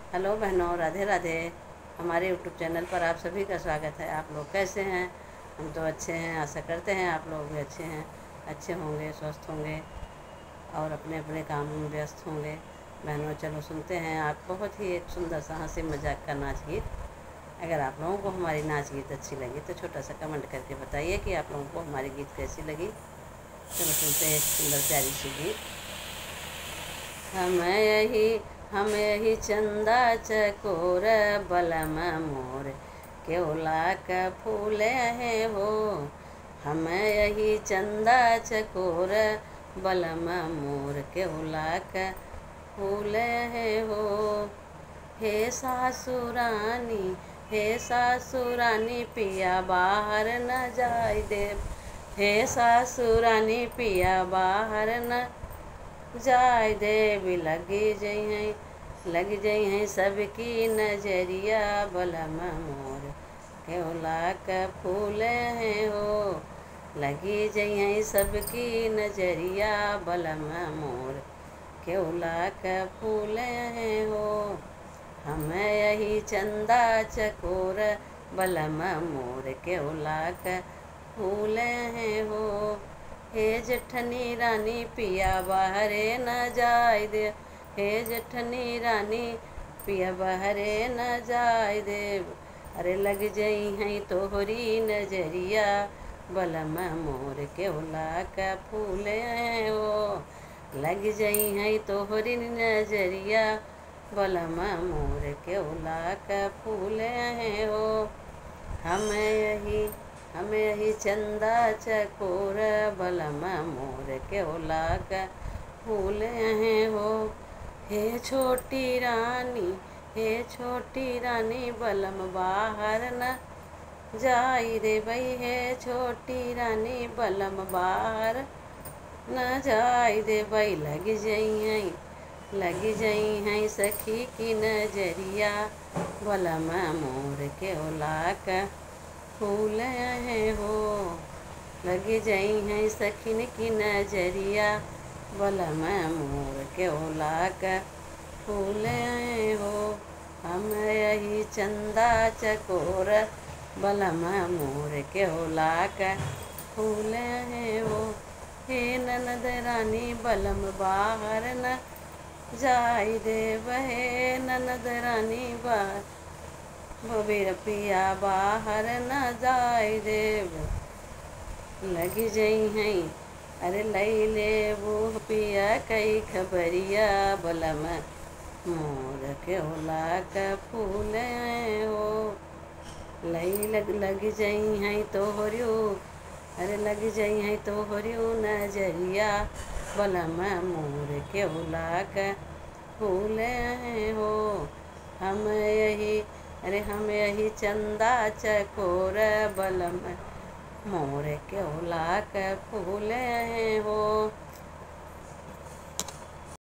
Hello बहनों, राधे राधे। हमारे YouTube channel पर आप सभी का स्वागत है। आप लोग कैसे हैं? हम तो अच्छे हैं। आशा करते हैं आप लोग भी अच्छे हैं, अच्छे होंगे, स्वस्थ होंगे और अपने अपने कामों में व्यस्त होंगे। बहनों, चलो सुनते हैं आप बहुत ही एक सुंदर सा हंसी मजाक का नाच गीत। अगर आप लोगों को हमारी नाच गीत अच्छी लगी तो छोटा सा कमेंट करके बताइए कि आप लोगों को हमारी गीत कैसी लगी। चलो सुनते हैं एक सुंदर प्यारी सी गीत। हम यही चंदा चकोर बलम मोर केवला का फूल है हो। हम यही चंदा चकोर बलम मोर केवला का फूल है हो। हे सासुरानी, हे सासुरानी पिया बाहर न जाय देव। हे सासुरानी पिया बाहर न जाय देवी। लग जई हैं सबकी नजरिया बलम मोर केवला का फूल है हो। लगी जई हैं सबकी नजरिया बलम मोर केवला का फूल है हो। हम यही चंदा चकोर बलम मोर केवला का फूल है हो। हे जेठनी रानी पिया बाहरे न जाय दे। हे जेठनी रानी पिया बाहरे न जाय देव। अरे लग जई हैं तोहरी नजरिया बलम मोर केवला का फूल है हो। लग जई हैं तोहरी नजरिया बलम मोर केवला का फूल है हो। हम यही चंदा चकोर बलम मोर केवला का फूल हैं हो। हे छोटी रानी, हे छोटी रानी बलम बाहर न जाई रे बई। हे छोटी रानी बलम बाहर न जाई दे बई। लग जई हैं सखी की नजरिया बलम मोर केवला का फूल है हो। लग जई हैं सखिन की नजरिया बलम मोर केवला का फूल है हो। हम यही चंदा चकोर बलम मोर केवला का फूल है हो। हे ननद रानी बलम बाहर न जाय देव। हे ननद रानी बबीर पिया बाहर न जाय देव। लग जई हैं अरे लई ले वो पिया कई खबरिया बलम मोर केवला का फूल है हो। लग जई हैं तोहरियो, अरे लग जई हैं तोहरियो नजरिया बलम मोर केवला का फूल है हो। हम यही चंदा चकोर बलम मोर केवला का फूल है हो।